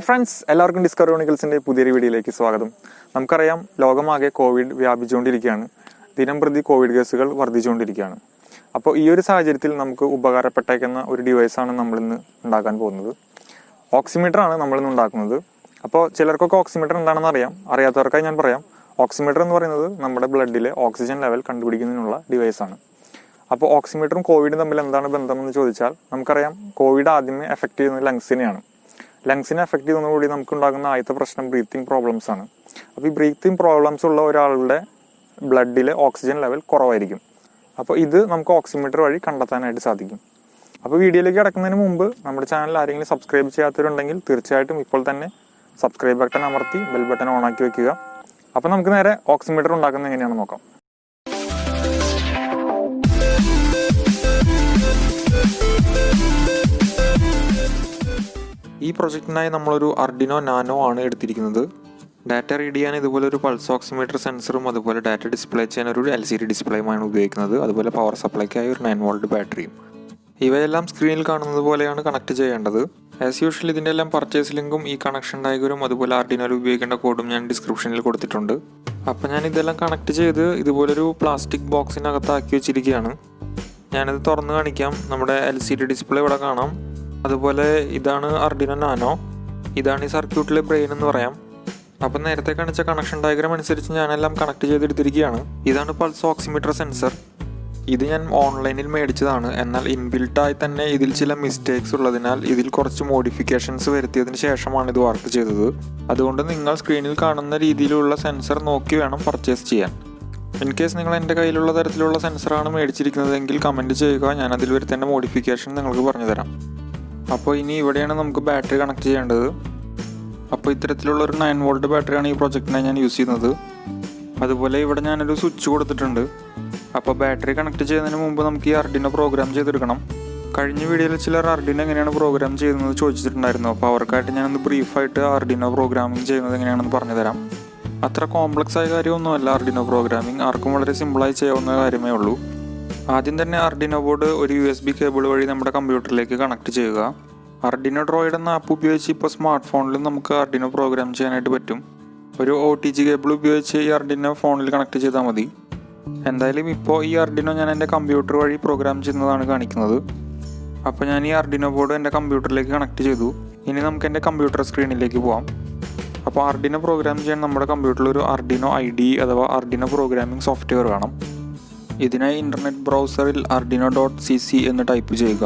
Friends, എല്ലാവർക്കും Chroniclesന്റെ പുതിയൊരു വീഡിയോയിലേക്ക് സ്വാഗതം. നമുക്കറിയാം, ലോകമാകെ കോവിഡ് വ്യാപിച്ചുകൊണ്ടിരിക്കുകയാണ്. ദിനംപ്രതി കോവിഡ് കേസുകൾ വർദ്ധിച്ചുകൊണ്ടിരിക്കുകയാണ്. അപ്പോൾ ഈ ഒരു സാഹചര്യത്തിൽ നമുക്ക് ഉപകാരപ്പെട്ടേക്കുന്ന ഒരു ഡിവൈസാണ് നമ്മളിന്ന് ഉണ്ടാക്കാൻ പോകുന്നത്. ഓക്സിമീറ്റർ ആണ് നമ്മളിന്ന് ഉണ്ടാക്കുന്നത്. അപ്പോൾ ചിലർക്കൊക്കെ ഓക്സിമീറ്റർ എന്താണെന്ന് അറിയാം. അറിയാത്തവർക്കായി ഞാൻ പറയാം. ഓക്സിമീറ്റർ എന്ന് പറയുന്നത് നമ്മുടെ ബ്ലഡിലെ ഓക്സിജൻ ലെവൽ കണ്ടുപിടിക്കുന്നതിനുള്ള ഡിവൈസാണ്. അപ്പോൾ ഓക്സിമീറ്ററും കോവിഡും തമ്മിൽ എന്താണ് ബന്ധമെന്ന് ചോദിച്ചാൽ, നമുക്കറിയാം കോവിഡ് ആദ്യമേ എഫക്റ്റ് ചെയ്യുന്നത് ലങ്സിനെയാണ്. ലങ്സിനെ എഫക്റ്റ് ചെയ്യുന്നതോടുകൂടി നമുക്ക് ഉണ്ടാകുന്ന ആദ്യത്തെ പ്രശ്നം ബ്രീത്തിങ് പ്രോബ്ലംസ് ആണ്. അപ്പോൾ ഈ ബ്രീത്തിങ് പ്രോബ്ലംസ് ഉള്ള ഒരാളുടെ ബ്ലഡിലെ ഓക്സിജൻ ലെവൽ കുറവായിരിക്കും. അപ്പോൾ ഇത് നമുക്ക് ഓക്സിമീറ്റർ വഴി കണ്ടെത്താനായിട്ട് സാധിക്കും. അപ്പോൾ വീഡിയോയിലേക്ക് കിടക്കുന്നതിന് മുമ്പ് നമ്മുടെ ചാനൽ ആരെങ്കിലും സബ്സ്ക്രൈബ് ചെയ്യാത്തവരുണ്ടെങ്കിൽ തീർച്ചയായിട്ടും ഇപ്പോൾ തന്നെ സബ്സ്ക്രൈബ് ബട്ടൺ അമർത്തി ബെൽ ബട്ടൺ ഓണാക്കി വെക്കുക. അപ്പോൾ നമുക്ക് നേരെ ഓക്സിമീറ്റർ ഉണ്ടാക്കുന്നത് എങ്ങനെയാണെന്ന് നോക്കാം. ഈ പ്രൊജക്റ്റിനായി നമ്മളൊരു അർഡിനോ നാനോ ആണ് എടുത്തിരിക്കുന്നത്. ഡാറ്റ റീഡ് ചെയ്യാൻ ഇതുപോലൊരു പൾസ് ഓക്സിമീറ്റർ സെൻസറും അതുപോലെ ഡാറ്റ ഡിസ്പ്ലേ ചെയ്യാൻ ഒരു LCD ഡിസ്പ്ലേയുമാണ് ഉപയോഗിക്കുന്നത്. അതുപോലെ പവർ സപ്ലൈക്കായി ഒരു 9 വോൾട്ട് ബാറ്ററിയും. ഇവയെല്ലാം സ്ക്രീനിൽ കാണുന്നത് പോലെയാണ് കണക്ട് ചെയ്യേണ്ടത്. ആസ് യൂഷ്വൽ ഇതിൻ്റെ എല്ലാം പർച്ചേസ് ലിങ്കും ഈ കണക്ഷൻ ഡയഗ്രാമും അതുപോലെ അർഡിനോയിൽ ഉപയോഗിക്കേണ്ട കോഡും ഞാൻ ഡിസ്ക്രിപ്ഷനിൽ കൊടുത്തിട്ടുണ്ട്. അപ്പോൾ ഞാൻ ഇതെല്ലാം കണക്ട് ചെയ്ത് ഇതുപോലൊരു പ്ലാസ്റ്റിക് ബോക്സിനകത്താക്കി വെച്ചിരിക്കുകയാണ്. ഞാനിത് തുറന്ന് കാണിക്കാം. നമ്മുടെ LCD ഡിസ്പ്ലേ ഇവിടെ കാണാം. അതുപോലെ ഇതാണ് അർഡിനോ നാനോ. ഇതാണ് ഈ സർക്യൂട്ടിലെ ബ്രെയിൻ എന്ന് പറയാം. അപ്പം നേരത്തെ കാണിച്ച കണക്ഷൻ ഡയഗ്രാം അനുസരിച്ച് ഞാനെല്ലാം കണക്ട് ചെയ്തെടുത്തിരിക്കുകയാണ്. ഇതാണ് പൾസ് ഓക്സിമീറ്റർ സെൻസർ. ഇത് ഞാൻ ഓൺലൈനിൽ മേടിച്ചതാണ്. എന്നാൽ ഇൻബിൽട്ടായി തന്നെ ഇതിൽ ചില മിസ്റ്റേക്സ് ഉള്ളതിനാൽ ഇതിൽ കുറച്ച് മോഡിഫിക്കേഷൻസ് വരുത്തിയതിന് ശേഷമാണ് ഇത് വർക്ക് ചെയ്തത്. അതുകൊണ്ട് നിങ്ങൾ സ്ക്രീനിൽ കാണുന്ന രീതിയിലുള്ള സെൻസർ നോക്കി വേണം പർച്ചേസ് ചെയ്യാൻ. ഇൻ കേസ് നിങ്ങൾ എൻ്റെ കയ്യിലുള്ള തരത്തിലുള്ള സെൻസറാണ് മേടിച്ചിരിക്കുന്നതെങ്കിൽ കമൻറ്റ് ചെയ്യുക. ഞാൻ അതിൽ വരുത്തേണ്ട മോഡിഫിക്കേഷൻ നിങ്ങൾക്ക് പറഞ്ഞു തരാം. അപ്പോൾ ഇനി ഇവിടെയാണ് നമുക്ക് ബാറ്ററി കണക്ട് ചെയ്യേണ്ടത്. അപ്പോൾ ഇത്തരത്തിലുള്ളൊരു 9 വോൾട്ട് ബാറ്ററിയാണ് ഈ പ്രൊജക്റ്റിനായി ഞാൻ യൂസ് ചെയ്യുന്നത്. അതുപോലെ ഇവിടെ ഞാനൊരു സ്വിച്ച് കൊടുത്തിട്ടുണ്ട്. അപ്പോൾ ബാറ്ററി കണക്ട് ചെയ്യുന്നതിന് മുമ്പ് നമുക്ക് ഈ അർഡിനോ പ്രോഗ്രാം ചെയ്തെടുക്കണം. കഴിഞ്ഞ വീഡിയോയിൽ ചിലർ അർഡിനോ എങ്ങനെയാണ് പ്രോഗ്രാം ചെയ്യുന്നത് ചോദിച്ചിട്ടുണ്ടായിരുന്നു. അപ്പോൾ അവർക്കായിട്ട് ഞാനൊന്ന് ബ്രീഫായിട്ട് അർഡിനോ പ്രോഗ്രാമിംഗ് ചെയ്യുന്നത് എങ്ങനെയാണെന്ന് പറഞ്ഞു തരാം. അത്ര കോംപ്ലക്സ് ആയ കാര്യമൊന്നുമല്ല അർഡിനോ പ്രോഗ്രാമിംഗ്. ആർക്കും വളരെ സിമ്പിളായി ചെയ്യാവുന്ന കാര്യമേ ഉള്ളൂ. ആദ്യം തന്നെ അർഡിനോ ബോർഡ് ഒരു USB കേബിൾ വഴി നമ്മുടെ കമ്പ്യൂട്ടറിലേക്ക് കണക്ട് ചെയ്യുക. അർഡിനോ ഡ്രോയിഡ് എന്ന ആപ്പ് ഉപയോഗിച്ച് ഇപ്പോൾ സ്മാർട്ട് ഫോണിലും നമുക്ക് അർഡിനോ പ്രോഗ്രാം ചെയ്യാനായിട്ട് പറ്റും. ഒരു OTG കേബിൾ ഉപയോഗിച്ച് ഈ അർഡിനോ ഫോണിൽ കണക്ട് ചെയ്താൽ മതി. എന്തായാലും ഇപ്പോൾ ഈ അർഡിനോ ഞാൻ എൻ്റെ കമ്പ്യൂട്ടർ വഴി പ്രോഗ്രാം ചെയ്യുന്നതാണ് കാണിക്കുന്നത്. അപ്പോൾ ഞാൻ ഈ അർഡിനോ ബോർഡ് എൻ്റെ കമ്പ്യൂട്ടറിലേക്ക് കണക്ട് ചെയ്തു. ഇനി നമുക്ക് എൻ്റെ കമ്പ്യൂട്ടർ സ്ക്രീനിലേക്ക് പോകാം. അപ്പോൾ അർഡിനോ പ്രോഗ്രാം ചെയ്യാൻ നമ്മുടെ കമ്പ്യൂട്ടറിൽ ഒരു അർഡിനോ IDE അഥവാ അർഡിനോ പ്രോഗ്രാമിംഗ് സോഫ്റ്റ്വെയർ വേണം. ഇതിനായി ഇൻ്റർനെറ്റ് ബ്രൗസറിൽ arduino.cc എന്ന് ടൈപ്പ് ചെയ്യുക.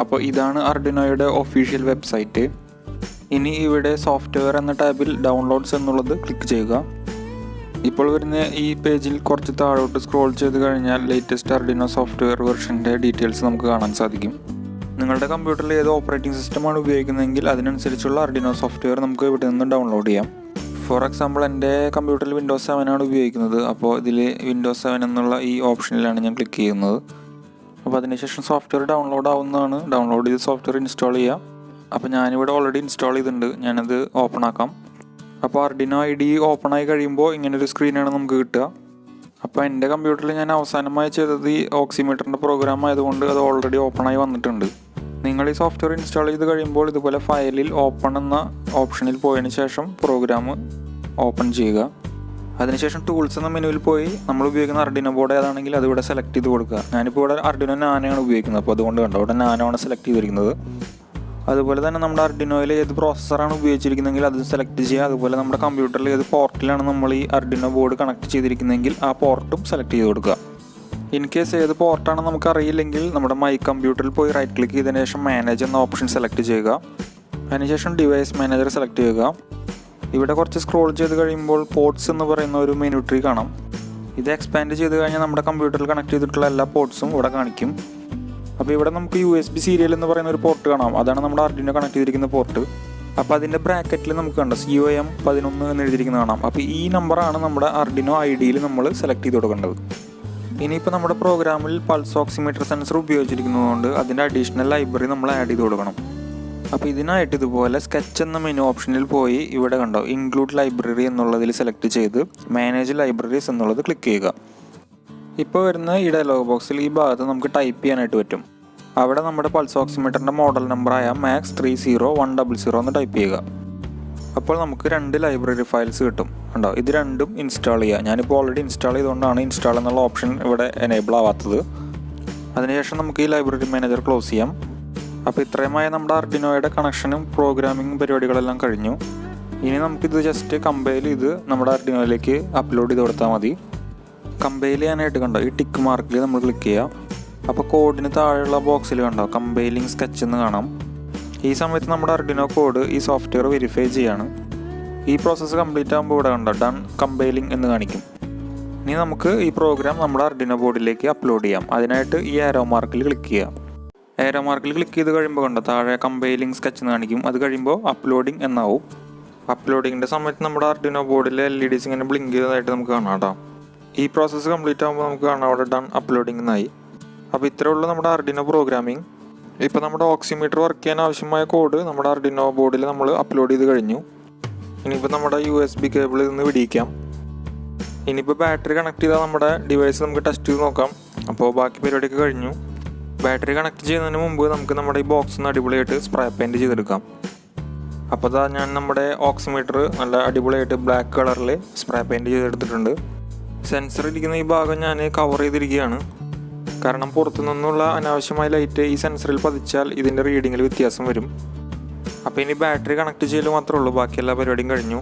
അപ്പോൾ ഇതാണ് അർഡിനോയുടെ ഒഫീഷ്യൽ വെബ്സൈറ്റ്. ഇനി ഇവിടെ സോഫ്റ്റ്വെയർ എന്ന ടാബിൽ ഡൗൺലോഡ്സ് എന്നുള്ളത് ക്ലിക്ക് ചെയ്യുക. ഇപ്പോൾ വരുന്ന ഈ പേജിൽ കുറച്ച് താഴോട്ട് സ്ക്രോൾ ചെയ്ത് കഴിഞ്ഞാൽ ലേറ്റസ്റ്റ് അർഡിനോ സോഫ്റ്റ്വെയർ വെർഷൻ്റെ ഡീറ്റെയിൽസ് നമുക്ക് കാണാൻ സാധിക്കും. നിങ്ങളുടെ കമ്പ്യൂട്ടറിൽ ഏത് ഓപ്പറേറ്റിംഗ് സിസ്റ്റമാണ് ഉപയോഗിക്കുന്നതെങ്കിൽ അതിനനുസരിച്ചുള്ള അർഡിനോ സോഫ്റ്റ്വെയർ നമുക്ക് ഇവിടെ നിന്ന് ഡൗൺലോഡ് ചെയ്യാം. ഫോർ എക്സാമ്പിൾ എൻ്റെ കമ്പ്യൂട്ടറിൽ Windows 7 ആണ് ഉപയോഗിക്കുന്നത്. അപ്പോൾ ഇതിൽ Windows 7 എന്നുള്ള ഈ ഓപ്ഷനിലാണ് ഞാൻ ക്ലിക്ക് ചെയ്യുന്നത്. അപ്പോൾ അതിനുശേഷം സോഫ്റ്റ്വെയർ ഡൗൺലോഡ് ആവുന്നതാണ്. ഡൗൺലോഡ് ചെയ്ത് സോഫ്റ്റ്വെയർ ഇൻസ്റ്റാൾ ചെയ്യുക. അപ്പോൾ ഞാനിവിടെ ഓൾറെഡി ഇൻസ്റ്റാൾ ചെയ്തിട്ടുണ്ട്. ഞാനത് ഓപ്പൺ ആക്കാം. അപ്പോൾ അർഡിനോ IDE ഓപ്പൺ ആയി കഴിയുമ്പോൾ ഇങ്ങനൊരു സ്ക്രീനാണ് നമുക്ക് കിട്ടുക. അപ്പോൾ എൻ്റെ കമ്പ്യൂട്ടറിൽ ഞാൻ അവസാനമായി ചെയ്തത് ഈ ഓക്സിമീറ്ററിൻ്റെ പ്രോഗ്രാം ആയതുകൊണ്ട് അത് ഓൾറെഡി ഓപ്പൺ ആയി വന്നിട്ടുണ്ട്. നിങ്ങൾ ഈ സോഫ്റ്റ്വെയർ ഇൻസ്റ്റാൾ ചെയ്ത് കഴിയുമ്പോൾ ഇതുപോലെ ഫയലിൽ ഓപ്പൺ എന്ന ഓപ്ഷനിൽ പോയതിന് ശേഷം പ്രോഗ്രാം ഓപ്പൺ ചെയ്യുക. അതിനുശേഷം ടൂൾസ് എന്ന മെനുവിൽ പോയി നമ്മൾ ഉപയോഗിക്കുന്ന അർഡിനോ ബോർഡ് ഏതാണെങ്കിൽ അതിവിടെ സെലക്ട് ചെയ്ത് കൊടുക്കുക. ഞാനിപ്പോൾ ഇവിടെ അർഡിനോ നാനോയാണ് ഉപയോഗിക്കുന്നത്. അപ്പോൾ അതുകൊണ്ട് കണ്ടോ ഇവിടെ നാനോ ആണ് സെലക്ട് ചെയ്തിരിക്കുന്നത്. അതുപോലെ തന്നെ നമ്മുടെ അർഡിനോയിൽ ഏത് പ്രോസസ്സറാണ് ഉപയോഗിച്ചിരിക്കുന്നതെങ്കിൽ അത് സെലക്ട് ചെയ്യുക. അതുപോലെ നമ്മുടെ കമ്പ്യൂട്ടറിൽ ഏത് പോർട്ടിലാണ് നമ്മൾ ഈ അർഡിനോ ബോർഡ് കണക്ട് ചെയ്തിരിക്കുന്നതെങ്കിൽ ആ പോർട്ടും സെലക്ട് ചെയ്ത് കൊടുക്കുക. ഇൻ കേസ് ഏത് പോർട്ടാണ് നമുക്ക് അറിയില്ലെങ്കിൽ നമ്മുടെ മൈ കമ്പ്യൂട്ടറിൽ പോയി റൈറ്റ് ക്ലിക്ക് ചെയ്തതിന് ശേഷം മാനേജ് എന്ന ഓപ്ഷൻ സെലക്ട് ചെയ്യുക. അതിനുശേഷം ഡിവൈസ് മാനേജർ സെലക്ട് ചെയ്യുക. ഇവിടെ കുറച്ച് സ്ക്രോൾ ചെയ്ത് കഴിയുമ്പോൾ പോർട്സ് എന്ന് പറയുന്ന ഒരു മെനു ട്രീ കാണാം. ഇത് എക്സ്പാൻഡ് ചെയ്ത് കഴിഞ്ഞാൽ നമ്മുടെ കമ്പ്യൂട്ടറിൽ കണക്ട് ചെയ്തിട്ടുള്ള എല്ലാ പോർട്സും ഇവിടെ കാണിക്കും. അപ്പോൾ ഇവിടെ നമുക്ക് USB സീരിയൽ എന്ന് പറയുന്ന ഒരു പോർട്ട് കാണാം. അതാണ് നമ്മുടെ അർഡിനോ കണക്ട് ചെയ്തിരിക്കുന്ന പോർട്ട്. അപ്പോൾ അതിൻ്റെ ബ്രാക്കറ്റിൽ നമുക്ക് കണ്ടോ COM 11 എന്ന് എഴുതിയിരിക്കുന്നത് കാണാം. അപ്പോൾ ഈ നമ്പറാണ് നമ്മുടെ അർഡിനോ IDEയിൽ നമ്മൾ സെലക്ട് ചെയ്ത് കൊടുക്കേണ്ടത്. ഇനിയിപ്പോൾ നമ്മുടെ പ്രോഗ്രാമിൽ പൾസ് ഓക്സിമീറ്റർ സെൻസർ ഉപയോഗിച്ചിരിക്കുന്നതുകൊണ്ട് അതിൻ്റെ അഡീഷണൽ ലൈബ്രറി നമ്മൾ ആഡ് ചെയ്ത് കൊടുക്കണം. അപ്പോൾ ഇതിനായിട്ട് ഇതുപോലെ സ്കെച്ച് എന്ന മെനു ഓപ്ഷനിൽ പോയി ഇവിടെ കണ്ടോ ഇൻക്ലൂഡ് ലൈബ്രറി എന്നുള്ളതിൽ സെലക്ട് ചെയ്ത് മാനേജ് ലൈബ്രറീസ് എന്നുള്ളത് ക്ലിക്ക് ചെയ്യുക. ഇപ്പോൾ വരുന്ന ഈ ഡയലോഗ് ബോക്സിൽ ഈ ഭാഗത്ത് നമുക്ക് ടൈപ്പ് ചെയ്യാനായിട്ട് പറ്റും. അവിടെ നമ്മുടെ പൾസ് ഓക്സിമീറ്ററിൻ്റെ മോഡൽ നമ്പറായ മാക്സ് 30100 എന്ന് ടൈപ്പ് ചെയ്യുക. അപ്പോൾ നമുക്ക് 2 ലൈബ്രറി ഫയൽസ് കിട്ടും. ഉണ്ടോ, ഇത് രണ്ടും ഇൻസ്റ്റാൾ ചെയ്യുക. ഞാനിപ്പോൾ ഓൾറെഡി ഇൻസ്റ്റാൾ ചെയ്തുകൊണ്ടാണ് ഇൻസ്റ്റാൾ എന്നുള്ള ഓപ്ഷൻ ഇവിടെ എനേബിൾ ആവാത്തത്. അതിനുശേഷം നമുക്ക് ഈ ലൈബ്രറി മാനേജർ ക്ലോസ് ചെയ്യാം. അപ്പോൾ ഇത്രയുമായ നമ്മുടെ ആർഡിനോയുടെ കണക്ഷനും പ്രോഗ്രാമിംഗ് പരിപാടികളെല്ലാം കഴിഞ്ഞു. ഇനി നമുക്കിത് ജസ്റ്റ് കമ്പൈൽ ചെയ്ത് നമ്മുടെ ആർഡിനോയിലേക്ക് അപ്ലോഡ് ചെയ്ത് കൊടുത്താൽ മതി. കമ്പൈൽ ചെയ്യാനായിട്ട് കണ്ടോ ഈ ടിക്ക് മാർക്കിൽ നമ്മൾ ക്ലിക്ക് ചെയ്യാം. അപ്പോൾ കോഡിന് താഴെയുള്ള ബോക്സിൽ കണ്ടോ കമ്പൈലിംഗ് സ്കെച്ച് എന്ന് കാണാം. ഈ സമയത്ത് നമ്മുടെ ആർഡിനോ കോഡ് ഈ സോഫ്റ്റ്വെയർ വെരിഫൈ ചെയ്യാണ്. ഈ പ്രോസസ്സ് കംപ്ലീറ്റ് ആകുമ്പോൾ ഇവിടെ കണ്ടോ ഡൺ കമ്പൈലിംഗ് എന്ന് കാണിക്കും. ഇനി നമുക്ക് ഈ പ്രോഗ്രാം നമ്മുടെ ആർഡിനോ ബോർഡിലേക്ക് അപ്ലോഡ് ചെയ്യാം. അതിനായിട്ട് ഈ ആരോ മാർക്കിൽ ക്ലിക്ക് ചെയ്യാം. ആരോ മാർക്കിൽ ക്ലിക്ക് ചെയ്ത് കഴിയുമ്പോൾ കണ്ടോ താഴെ കമ്പൈലിംഗ് സ്കെച്ച് എന്ന് കാണിക്കും. അത് കഴിയുമ്പോൾ അപ്ലോഡിംഗ് എന്നാവും. അപ്ലോഡിങ്ങിൻ്റെ സമയത്ത് നമ്മുടെ ആർഡിനോ ബോർഡിലെ LEDs ഇങ്ങനെ ബ്ലിങ്ക് ചെയ്തതായിട്ട് നമുക്ക് കാണാം കേട്ടോ. ഈ പ്രോസസ്സ് കംപ്ലീറ്റ് ആകുമ്പോൾ നമുക്ക് കാണാം അവിടെ ഡൺ അപ്ലോഡിംഗ് എന്നായി. അപ്പോൾ ഇത്രയേ ഉള്ളൂ നമ്മുടെ ആർഡിനോ പ്രോഗ്രാമിംഗ്. ഇപ്പോൾ നമ്മുടെ ഓക്സിമീറ്റർ വർക്ക് ചെയ്യാൻ ആവശ്യമായ കോഡ് നമ്മുടെ ആർഡിനോ ബോർഡിൽ നമ്മൾ അപ്ലോഡ് ചെയ്ത് കഴിഞ്ഞു. ഇനിയിപ്പോൾ നമ്മുടെ USB കേബിളിൽ നിന്ന് വിടിയിക്കാം. ഇനിയിപ്പോൾ ബാറ്ററി കണക്ട് ചെയ്താൽ നമ്മുടെ ഡിവൈസ് നമുക്ക് ടെസ്റ്റ് ചെയ്ത് നോക്കാം. അപ്പോൾ ബാക്കി പരിപാടിയൊക്കെ കഴിഞ്ഞു. ബാറ്ററി കണക്ട് ചെയ്യുന്നതിന് മുമ്പ് നമുക്ക് നമ്മുടെ ഈ ബോക്സ് ഒന്ന് അടിപൊളിയായിട്ട് സ്പ്രേ പെയിൻറ്റ് ചെയ്തെടുക്കാം. അപ്പോൾ അതാ ഞാൻ നമ്മുടെ ഓക്സിമീറ്റർ നല്ല അടിപൊളിയായിട്ട് ബ്ലാക്ക് കളറിൽ സ്പ്രേ പെയിൻറ്റ് ചെയ്തെടുത്തിട്ടുണ്ട്. സെൻസർ ഇരിക്കുന്ന ഈ ഭാഗം ഞാൻ കവർ ചെയ്തിരിക്കുകയാണ്. കാരണം പുറത്തു നിന്നുള്ള അനാവശ്യമായ ലൈറ്റ് ഈ സെൻസറിൽ പതിച്ചാൽ ഇതിൻ്റെ റീഡിങ്ങിൽ വ്യത്യാസം വരും. അപ്പോൾ ഇനി ബാറ്ററി കണക്ട് ചെയ്യൽ മാത്രമേ ഉള്ളൂ, ബാക്കി എല്ലാ പരിപാടിയും കഴിഞ്ഞു.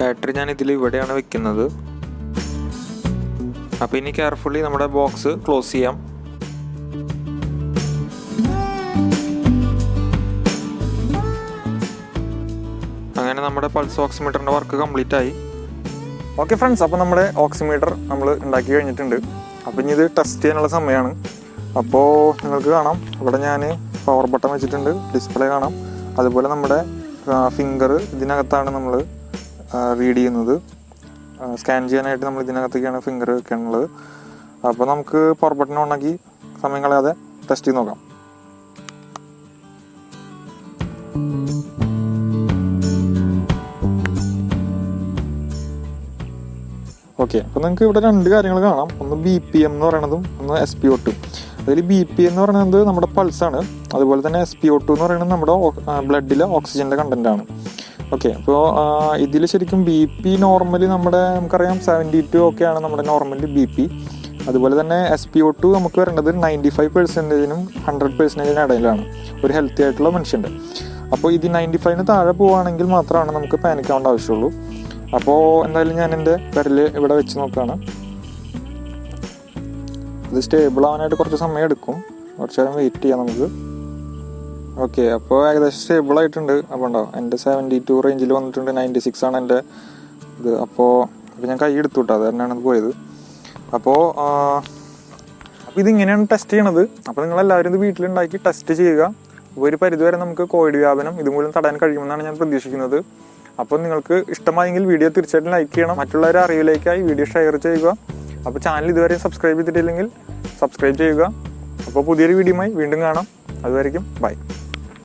ബാറ്ററി ഞാൻ ഇതിൽ ഇവിടെയാണ് വെക്കുന്നത്. അപ്പോൾ ഇനി കെയർഫുള്ളി നമ്മുടെ ബോക്സ് ക്ലോസ് ചെയ്യാം. അങ്ങനെ നമ്മുടെ പൾസ് ഓക്സിമീറ്ററിൻ്റെ വർക്ക് കംപ്ലീറ്റ് ആയി. ഓക്കെ ഫ്രണ്ട്സ്, അപ്പോൾ നമ്മുടെ ഓക്സിമീറ്റർ നമ്മൾ ഉണ്ടാക്കി കഴിഞ്ഞിട്ടുണ്ട്. അപ്പോൾ ഇനി ഇത് ടെസ്റ്റ് ചെയ്യാനുള്ള സമയമാണ്. അപ്പോൾ നിങ്ങൾക്ക് കാണാം ഇവിടെ ഞാൻ പവർ ബട്ടൺ വെച്ചിട്ടുണ്ട്, ഡിസ്പ്ലേ കാണാം. അതുപോലെ നമ്മുടെ ഫിംഗർ ഇതിനകത്താണ് നമ്മൾ റീഡ് ചെയ്യുന്നത്. സ്കാൻ ചെയ്യാനായിട്ട് നമ്മൾ ഇതിനകത്തേക്കാണ് ഫിംഗർ വെക്കാനുള്ളത്. അപ്പോൾ നമുക്ക് പവർ ബട്ടൺ ഓണാക്കി സമയം കളയാതെ ടെസ്റ്റ് ചെയ്ത് നോക്കാം. ഓക്കെ, അപ്പോൾ നിങ്ങൾക്ക് ഇവിടെ 2 കാര്യങ്ങൾ കാണാം. ഒന്ന് BPM എന്ന് പറയുന്നതും ഒന്ന് SpO2. അതിൽ BPM എന്ന് പറയുന്നത് നമ്മുടെ പൾസാണ്. അതുപോലെ തന്നെ SpO2 എന്ന് പറയുന്നത് നമ്മുടെ ബ്ലഡിലെ ഓക്സിജൻ്റെ കണ്ടൻറ്റാണ്. ഓക്കെ, അപ്പോൾ ഇതിൽ ശരിക്കും BP നോർമലി നമുക്കറിയാം 72 ഒക്കെയാണ് നമ്മുടെ നോർമലി BP. അതുപോലെ തന്നെ SpO2 നമുക്ക് വരേണ്ടത് 95%-നും 100%-നും ഇടയിലാണ് ഒരു ഹെൽത്തി ആയിട്ടുള്ള മനുഷ്യൻ്റെ. അപ്പോൾ ഇത് 95-ന് താഴെ പോവുകയാണെങ്കിൽ മാത്രമാണ് നമുക്ക് പാനിക് ആവേണ്ട ആവശ്യമുള്ളൂ. അപ്പോൾ എന്തായാലും ഞാൻ എൻ്റെ വിരൽ ഇവിടെ വെച്ച് നോക്കുകയാണ്. ഇത് സ്റ്റേബിൾ ആവാനായിട്ട് കുറച്ച് സമയം എടുക്കും, കുറച്ച് നേരം വെയിറ്റ് ചെയ്യാം നമുക്ക്. ഓക്കെ, അപ്പോൾ ഏകദേശം സ്റ്റേബിൾ ആയിട്ടുണ്ട്. അപ്പോൾ ഉണ്ടോ എൻ്റെ 72 റേഞ്ചിൽ വന്നിട്ടുണ്ട്, 96 ആണ് എൻ്റെ ഇത്. അപ്പോൾ ഞാൻ കൈ എടുത്തു വിട്ടോ, അത് തന്നെയാണ് അത് പോയത്. അപ്പോൾ ഇതിങ്ങനെയാണ് ടെസ്റ്റ് ചെയ്യണത്. അപ്പോൾ നിങ്ങളെല്ലാവരും ഇത് വീട്ടിലുണ്ടാക്കി ടെസ്റ്റ് ചെയ്യുക. അപ്പോൾ ഒരു പരിധിവരെ നമുക്ക് കോവിഡ് വ്യാപനം ഇതുമൂലം തടയാൻ കഴിയുമെന്നാണ് ഞാൻ പ്രതീക്ഷിക്കുന്നത്. അപ്പോൾ നിങ്ങൾക്ക് ഇഷ്ടമായെങ്കിൽ വീഡിയോ തീർച്ചയായിട്ടും ലൈക്ക് ചെയ്യണം. മറ്റുള്ളവരുടെ അറിവിലേക്കായി വീഡിയോ ഷെയർ ചെയ്യുക. അപ്പോൾ ചാനൽ ഇതുവരെ സബ്സ്ക്രൈബ് ചെയ്തിട്ടില്ലെങ്കിൽ സബ്സ്ക്രൈബ് ചെയ്യുക. അപ്പോൾ പുതിയൊരു വീഡിയോയുമായി വീണ്ടും കാണാം. അതുവരെയ്ക്കും ബൈ.